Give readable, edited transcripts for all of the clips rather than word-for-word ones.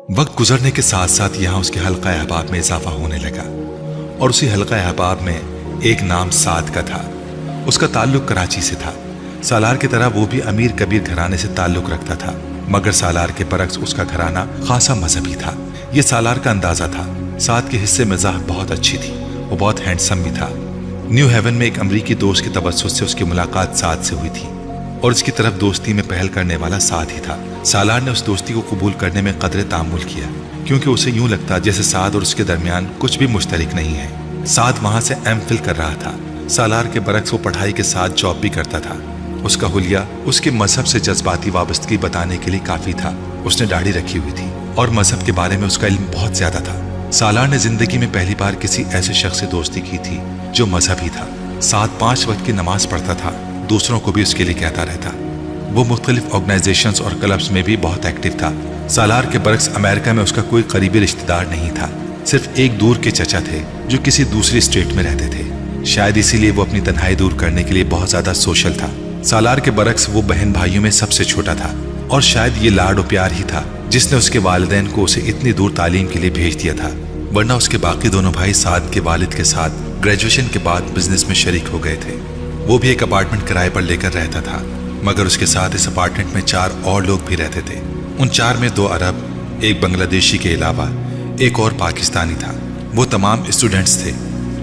وقت گزرنے کے ساتھ ساتھ یہاں اس کے حلقہ احباب میں اضافہ ہونے لگا، اور اسی حلقہ احباب میں ایک نام سعد کا تھا۔ اس کا تعلق کراچی سے تھا۔ سالار کی طرح وہ بھی امیر کبیر گھرانے سے تعلق رکھتا تھا، مگر سالار کے برعکس اس کا گھرانہ خاصا مذہبی تھا۔ یہ سالار کا اندازہ تھا۔ سعد کے حصے مزاح بہت اچھی تھی، وہ بہت ہینڈسم بھی تھا۔ نیو ہیون میں ایک امریکی دوست کے توسط سے اس کی ملاقات سعد سے ہوئی تھی، اور اس کی طرف دوستی میں پہل کرنے والا سعد ہی تھا۔ سالار نے اس دوستی کو قبول کرنے میں قدرے تامل کیا، کیونکہ اسے یوں لگتا جیسے سعد اور اس کے درمیان کچھ بھی مشترک نہیں ہے۔ سعد وہاں سے ایم فل کر رہا تھا۔ سالار کے برعکس وہ پڑھائی کے ساتھ جاب بھی کرتا تھا۔ اس کا حلیہ اس کے مذہب سے جذباتی وابستگی بتانے کے لیے کافی تھا۔ اس نے داڑھی رکھی ہوئی تھی اور مذہب کے بارے میں اس کا علم بہت زیادہ تھا۔ سالار نے زندگی میں پہلی بار کسی ایسے شخص سے دوستی کی تھی جو مذہبی تھا۔ سعد 5 وقت کی نماز پڑھتا تھا، دوسروں کو بھی اس کے لیے کہتا رہتا۔ وہ مختلف آرگنائزیشنز اور کلبز میں بھی بہت ایکٹیو تھا۔ سالار کے برعکس امریکہ میں اس کا کوئی قریبی رشتہ دار نہیں تھا، صرف ایک دور کے چچا تھے جو کسی دوسری اسٹیٹ میں رہتے تھے۔ شاید اسی لیے وہ اپنی تنہائی دور کرنے کے لیے بہت زیادہ سوشل تھا۔ سالار کے برعکس وہ بہن بھائیوں میں سب سے چھوٹا تھا، اور شاید یہ لاڈ و پیار ہی تھا جس نے اس کے والدین کو اسے اتنی دور تعلیم کے لیے بھیج دیا تھا، ورنہ اس کے باقی دونوں بھائی سعد کے والد کے ساتھ گریجویشن کے بعد بزنس میں شریک ہو گئے تھے۔ وہ بھی ایک اپارٹمنٹ کرائے پر لے کر رہتا تھا، مگر اس کے ساتھ اس اپارٹمنٹ میں 4 اور لوگ بھی رہتے تھے۔ ان 4 میں 2 عرب، ایک بنگلہ دیشی کے علاوہ ایک اور پاکستانی تھا۔ وہ تمام اسٹوڈنٹس تھے۔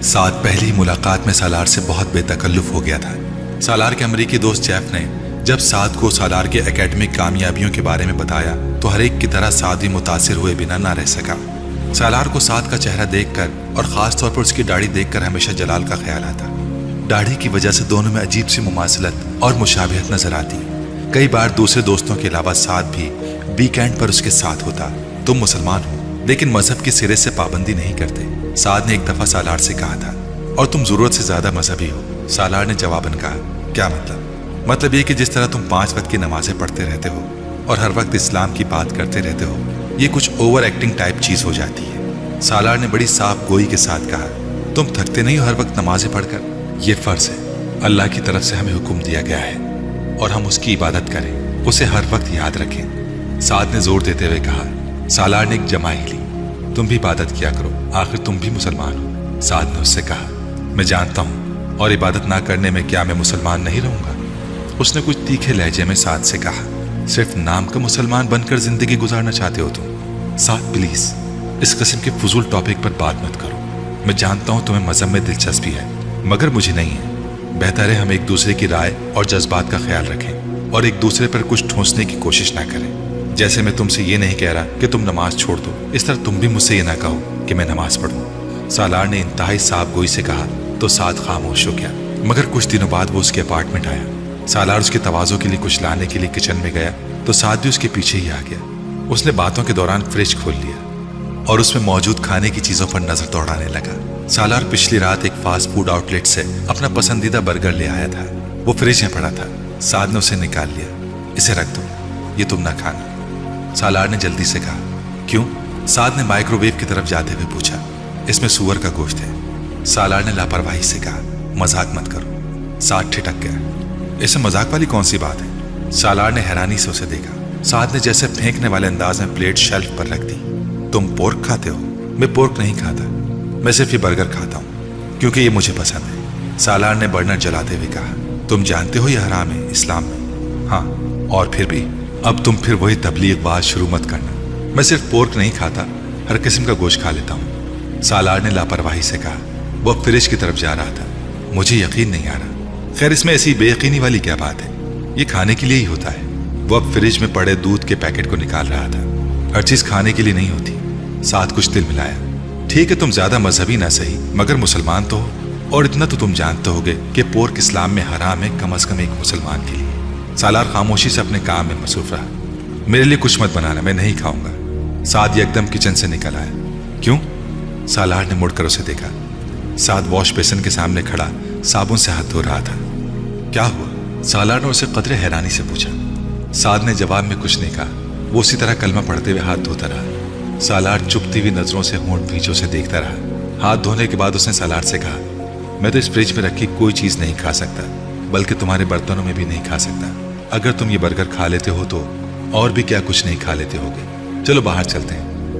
سعد پہلی ملاقات میں سالار سے بہت بے تکلف ہو گیا تھا۔ سالار کے امریکی دوست جیف نے جب سعد کو سالار کے اکیڈمک کامیابیوں کے بارے میں بتایا تو ہر ایک کی طرح سعد بھی متاثر ہوئے بنا نہ رہ سکا۔ سالار کو سعد کا چہرہ دیکھ کر اور خاص طور پر اس کی داڑھی دیکھ کر ہمیشہ جلال کا خیال آتا۔ داڑھی کی وجہ سے دونوں میں عجیب سی مماثلت اور مشابہت نظر آتی۔ کئی بار دوسرے دوستوں کے علاوہ سعد بھی ویکینڈ پر اس کے ساتھ ہوتا۔ تم مسلمان ہو لیکن مذہب کے سرے سے پابندی نہیں کرتے، سعد نے ایک دفعہ سالار سے کہا تھا، اور تم ضرورت سے زیادہ مذہبی ہو۔ سالار نے جواباً کہا، کیا مطلب یہ کہ جس طرح تم 5 وقت کی نمازیں پڑھتے رہتے ہو اور ہر وقت اسلام کی بات کرتے رہتے ہو، یہ کچھ اوور ایکٹنگ ٹائپ چیز ہو جاتی ہے۔ سالار نے بڑی صاف گوئی کے ساتھ کہا، تم تھکتے نہیں ہو ہر وقت نمازیں پڑھ کر؟ یہ فرض ہے، اللہ کی طرف سے ہمیں حکم دیا گیا ہے، اور ہم اس کی عبادت کریں، اسے ہر وقت یاد رکھیں۔ سعد نے زور دیتے ہوئے کہا۔ سالار نے ایک جمائی لی، تم بھی عبادت کیا کرو، آخر تم بھی مسلمان ہو۔ سعد نے اس سے کہا، میں جانتا ہوں، اور عبادت نہ کرنے میں کیا میں مسلمان نہیں رہوں گا؟ اس نے کچھ تیکھے لہجے میں سعد سے کہا، صرف نام کا مسلمان بن کر زندگی گزارنا چاہتے ہو تم؟ سعد پلیز اس قسم کے فضول ٹاپک پر بات مت کرو۔ میں جانتا ہوں تمہیں مذہب میں دلچسپی ہے، مگر مجھے نہیں ہے۔ بہتر ہے ہم ایک دوسرے کی رائے اور جذبات کا خیال رکھیں، اور ایک دوسرے پر کچھ ٹھونسنے کی کوشش نہ کریں۔ جیسے میں تم سے یہ نہیں کہہ رہا کہ تم نماز چھوڑ دو، اس طرح تم بھی مجھ سے یہ نہ کہو کہ میں نماز پڑھوں۔ سالار نے انتہائی صاف گوئی سے کہا تو سعد خاموش ہو گیا، مگر کچھ دنوں بعد وہ اس کے اپارٹمنٹ آیا۔ سالار اس کے تواضع کے لیے کچھ لانے کے لیے کچن میں گیا تو سعد بھی اس کے پیچھے ہی آ گیا۔ اس نے باتوں کے دوران فریج کھول لیا اور اس میں موجود کھانے کی چیزوں پر نظر دوڑانے لگا۔ سالار پچھلی رات ایک فاسٹ فوڈ آؤٹ لیٹ سے اپنا پسندیدہ برگر لے آیا تھا، وہ فریج میں پڑا تھا۔ سعد نے اسے نکال لیا، اسے رکھ دو، یہ تم نہ کھانا۔ سالار نے جلدی سے کہا، کیوں؟ سعد نے مائکرو ویو کی طرف جاتے ہوئے پوچھا۔ اس میں سور کا گوشت ہے۔ سالار نے لاپرواہی سے کہا، مذاق مت کرو۔ سعد ٹھٹک گیا، اس میں مذاق والی کون سی بات ہے؟ سالار نے حیرانی سے اسے دیکھا۔ سعد نے جیسے پھینکنے والے انداز میں پلیٹ شیلف پر رکھ دی۔ تم پورک کھاتے ہو؟ میں پورک نہیں کھاتا، میں صرف یہ برگر کھاتا ہوں کیونکہ یہ مجھے پسند ہے۔ سالار نے برنر جلاتے ہوئے کہا، تم جانتے ہو یہ حرام ہے اسلام میں؟ ہاں، اور پھر بھی اب تم پھر وہی تبلیغ بات شروع مت کرنا۔ میں صرف پورک نہیں کھاتا، ہر قسم کا گوشت کھا لیتا ہوں۔ سالار نے لاپرواہی سے کہا۔ وہ اب فریج کی طرف جا رہا تھا۔ مجھے یقین نہیں آ رہا۔ خیر اس میں ایسی بے یقینی والی کیا بات ہے، یہ کھانے کے لیے ہی ہوتا ہے۔ وہ اب فریج میں پڑے دودھ کے پیکٹ کو نکال رہا تھا۔ ہر چیز کھانے کے لیے نہیں ہوتی۔ ساتھ کچھ دل ملایا، ٹھیک ہے تم زیادہ مذہبی نہ صحیح مگر مسلمان تو ہو، اور اتنا تو تم جانتے ہوگے کہ پورک اسلام میں حرام ہے، کم از کم ایک مسلمان کے لیے۔ سالار خاموشی سے اپنے کام میں مصروف رہا۔ میرے لیے کچھ مت بنانا، میں نہیں کھاؤں گا۔ سعد یکدم کچن سے نکل آیا۔ کیوں؟ سالار نے مڑ کر اسے دیکھا۔ سعد واش بیسن کے سامنے کھڑا صابن سے ہاتھ دھو رہا تھا۔ کیا ہوا؟ سالار نے اسے قدرے حیرانی سے پوچھا۔ سعد نے جواب میں کچھ نہیں کہا، وہ اسی طرح کلمہ پڑھتے ہوئے ہاتھ دھوتا رہا۔ سالار چپتی ہوئی نظروں سے ہونٹ بھینچوں سے دیکھتا رہا۔ ہاتھ دھونے کے بعد اس نے سالار سے کہا، میں تو اس فریج میں رکھی کوئی چیز نہیں کھا سکتا، بلکہ تمہارے برتنوں میں بھی نہیں کھا سکتا۔ اگر تم یہ برگر کھا لیتے ہو تو اور بھی کیا کچھ نہیں کھا لیتے ہوگے۔ چلو باہر چلتے ہیں۔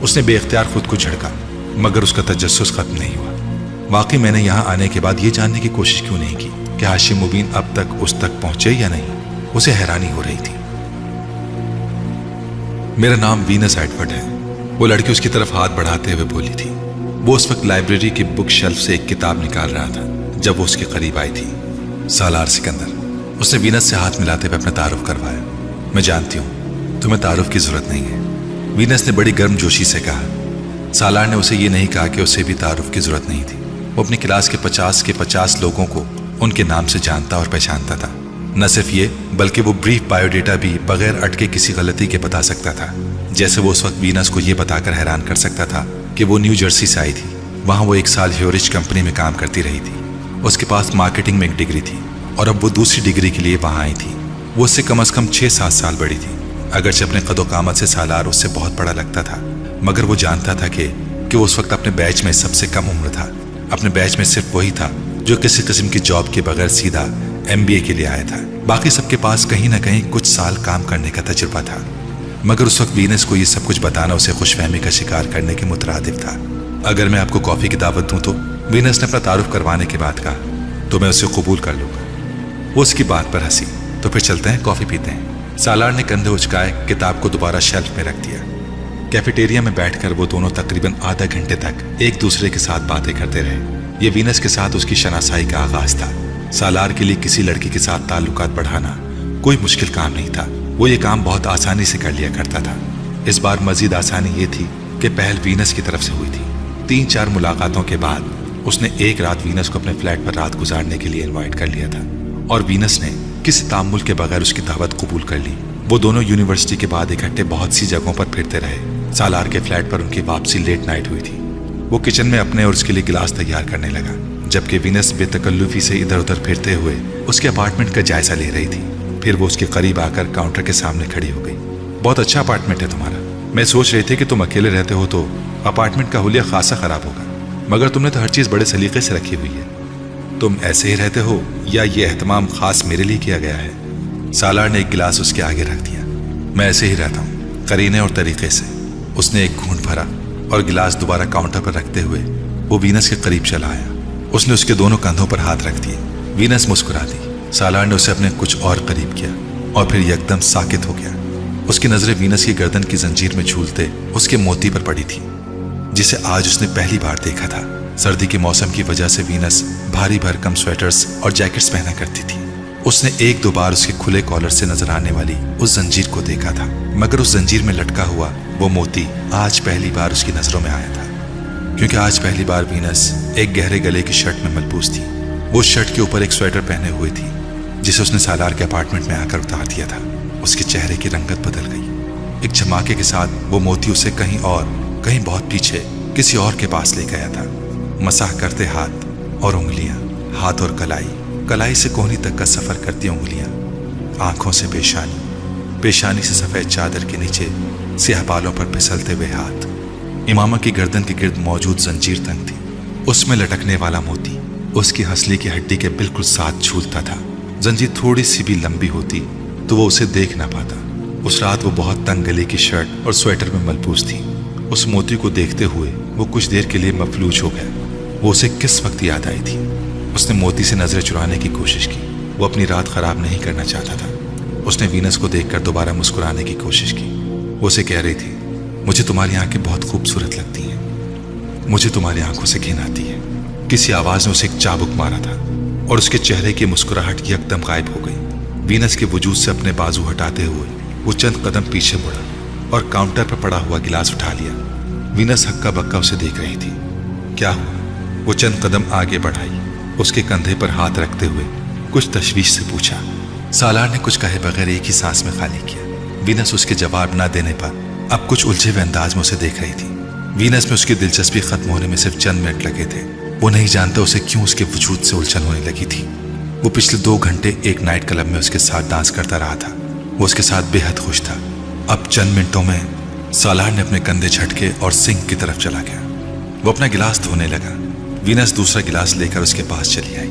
اس نے بے اختیار خود کو جھڑکا، مگر اس کا تجسس ختم نہیں ہوا۔ واقعی میں نے یہاں آنے کے بعد یہ جاننے کی کوشش کیوں نہیں کی کہ ہاشم مبین اب تک اس تک پہنچے یا نہیں؟ اسے حیرانی ہو رہی تھی۔ میرا نام وینس ایڈورڈ ہے، وہ لڑکی اس کی طرف ہاتھ بڑھاتے ہوئے بولی تھی۔ وہ اس وقت لائبریری کی بک شیلف سے ایک کتاب نکال رہا تھا جب وہ اس کے قریب آئی تھی۔ سالار سکندر، اس نے وینس سے ہاتھ ملاتے ہوئے اپنا تعارف کروایا۔ میں جانتی ہوں تمہیں تعارف کی ضرورت نہیں ہے، وینس نے بڑی گرم جوشی سے کہا۔ سالار نے اسے یہ نہیں کہا کہ اسے بھی تعارف کی ضرورت نہیں تھی۔ وہ اپنی کلاس کے 50 لوگوں کو ان کے نام سے جانتا اور پہچانتا تھا۔ نہ صرف یہ بلکہ وہ بریف بایو ڈیٹا بھی بغیر اٹکے کسی غلطی کے بتا سکتا تھا۔ جیسے وہ اس وقت وینس کو یہ بتا کر حیران کر سکتا تھا کہ وہ نیو جرسی سے آئی تھی، وہاں وہ 1 سال ہیورچ کمپنی میں کام کرتی رہی تھی، اس کے پاس مارکیٹنگ میں ایک ڈگری تھی اور اب وہ دوسری ڈگری کے لیے وہاں آئی تھی۔ وہ اس سے کم از کم 6-7 سال بڑی تھی۔ اگرچہ اپنے قد و قامت سے سالار اس سے بہت بڑا لگتا تھا، مگر وہ جانتا تھا کہ وہ اس وقت اپنے بیچ میں سب سے کم عمر تھا۔ اپنے بیچ میں صرف وہی تھا جو کسی قسم کی جاب کے بغیر سیدھا MBA کے لیے آیا تھا۔ باقی سب کے پاس کہیں نہ کہیں کچھ سال کام کرنے کا تجربہ تھا، مگر اس وقت وینس کو یہ سب کچھ بتانا اسے خوش فہمی کا شکار کرنے کے مترادف تھا۔ اگر میں آپ کو کافی کی دعوت دوں تو، وینس نے اپنا تعارف کروانے کے بعد کہا، تو میں اسے قبول کر لوں گا۔ وہ اس کی بات پر ہنسی۔ تو پھر چلتے ہیں، کافی پیتے ہیں۔ سالار نے کندھے اچکائے، کتاب کو دوبارہ شیلف میں رکھ دیا۔ کیفیٹیریا میں بیٹھ کر وہ دونوں تقریباً آدھا گھنٹے تک ایک دوسرے کے ساتھ باتیں کرتے رہے۔ یہ وینس کے ساتھ اس کی شناسائی کا آغاز تھا۔ سالار کے لیے کسی لڑکی کے ساتھ تعلقات بڑھانا کوئی مشکل کام نہیں تھا، وہ یہ کام بہت آسانی سے کر لیا کرتا تھا۔ اس بار مزید آسانی یہ تھی کہ پہل وینس کی طرف سے ہوئی تھی۔ 3-4 ملاقاتوں کے بعد اس نے ایک رات وینس کو اپنے فلیٹ پر رات گزارنے کے لیے انوائٹ کر لیا تھا، اور وینس نے کسی تعامل کے بغیر اس کی دعوت قبول کر لی۔ وہ دونوں یونیورسٹی کے بعد اکٹھے بہت سی جگہوں پر پھرتے رہے۔ سالار کے فلیٹ پر ان کی واپسی لیٹ نائٹ ہوئی تھی۔ وہ کچن میں اپنے اور اس کے لیے گلاس تیار کرنے لگا، جبکہ وینس بے تکلفی سے ادھر ادھر پھرتے ہوئے اس کے اپارٹمنٹ کا جائزہ لے رہی تھی۔ پھر وہ اس کے قریب آ کر کاؤنٹر کے سامنے کھڑی ہو گئی۔ بہت اچھا اپارٹمنٹ ہے تمہارا، میں سوچ رہی تھی کہ تم اکیلے رہتے ہو تو اپارٹمنٹ کا حلیہ خاصا خراب ہوگا، مگر تم نے تو ہر چیز بڑے سلیقے سے رکھی ہوئی ہے۔ تم ایسے ہی رہتے ہو یا یہ اہتمام خاص میرے لیے کیا گیا ہے؟ سالار نے ایک گلاس اس کے آگے رکھ دیا۔ میں ایسے ہی رہتا ہوں، قرینے اور طریقے سے۔ اس نے ایک گھونٹ بھرا اور گلاس دوبارہ کاؤنٹر پر رکھتے ہوئے وہ وینس کے قریب چلا آیا۔ اس نے اس کے دونوں کندھوں پر ہاتھ رکھ دیے۔ وینس مسکرا دی۔ سالار نے اسے اپنے کچھ اور قریب کیا اور پھر یکدم ساکت ہو گیا۔ اس کی نظریں وینس کی گردن کی زنجیر میں جھولتے اس کے موتی پر پڑی تھی، جسے آج اس نے پہلی بار دیکھا تھا۔ سردی کے موسم کی وجہ سے وینس بھاری بھرکم سویٹرز اور جیکٹس پہنا کرتی تھی۔ اس نے 1-2 بار اس کے کھلے کالر سے نظر آنے والی اس زنجیر کو دیکھا تھا، مگر اس زنجیر میں لٹکا ہوا وہ موتی آج پہلی بار اس کی نظروں میں آیا تھا، کیونکہ آج پہلی بار وینس ایک گہرے گلے کی شرٹ میں ملبوس تھی۔ وہ شرٹ کے اوپر ایک سویٹر پہنے ہوئے تھی، جسے اس نے سالار کے اپارٹمنٹ میں آ کر اتار دیا تھا۔ اس کے چہرے کی رنگت بدل گئی۔ ایک جھماکے کے ساتھ وہ موتی اسے کہیں بہت پیچھے کسی اور کے پاس لے گیا تھا۔ مسح کرتے ہاتھ اور انگلیاں، ہاتھ اور کلائی سے کوہنی تک کا سفر کرتی انگلیاں، آنکھوں سے پیشانی سے سفید چادر کے نیچے سیاہ بالوں پر پھسلتے ہوئے ہاتھ۔ امامہ کی گردن کے گرد موجود زنجیر تنگ تھی، اس میں لٹکنے والا موتی اس کی ہنسلی کی ہڈی کے بالکل ساتھ جھولتا تھا۔ زنجیر تھوڑی سی بھی لمبی ہوتی تو وہ اسے دیکھ نہ پاتا۔ اس رات وہ بہت تنگ گلے کی شرٹ اور سویٹر میں ملبوس تھی۔ اس موتی کو دیکھتے ہوئے وہ کچھ دیر کے لیے مفلوج ہو گیا۔ وہ اسے کس وقت یاد آئی تھی؟ اس نے موتی سے نظریں چرانے کی کوشش کی۔ وہ اپنی رات خراب نہیں کرنا چاہتا تھا۔ اس نے وینس کو دیکھ کر دوبارہ مسکرانے کی کوشش کی۔ وہ اسے کہہ رہی تھی، مجھے تمہاری آنکھیں بہت خوبصورت لگتی ہیں، مجھے تمہاری آنکھوں سے گھن آتی ہے۔ کسی آواز نے اسے ایک چابک مارا تھا اور اس کے چہرے کی مسکراہٹ یکدم غائب ہو گئی۔ وینس کے وجود سے اپنے بازو ہٹاتے ہوئے وہ چند قدم پیچھے مڑا اور کاؤنٹر پر پڑا ہوا گلاس اٹھا لیا۔ وینس ہکا بکا اسے دیکھ رہی تھی۔ کیا ہوا؟ وہ چند قدم آگے بڑھائی، اس کے کندھے پر ہاتھ رکھتے ہوئے کچھ تشویش سے پوچھا۔ سالار نے کچھ کہے بغیر ایک ہی سانس میں خالی کیا۔ وینس اس کے جواب نہ دینے پر اب کچھ الجھے ہوئے انداز میں اسے دیکھ رہی تھی۔ وینس میں اس کی دلچسپی ختم ہونے میں صرف چند منٹ لگے تھے۔ وہ نہیں جانتا اسے کیوں اس کے وجود سے الجھن ہونے لگی تھی۔ وہ پچھلے 2 گھنٹے ایک نائٹ کلب میں اس کے ساتھ ڈانس کرتا رہا تھا۔ وہ اس کے ساتھ بے حد خوش تھا۔ اب چند منٹوں میں سالار نے اپنے کندھے جھٹکے اور سنک کی طرف چلا گیا۔ وہ اپنا گلاس دھونے لگا۔ وینس دوسرا گلاس لے کر اس کے پاس چلی آئی۔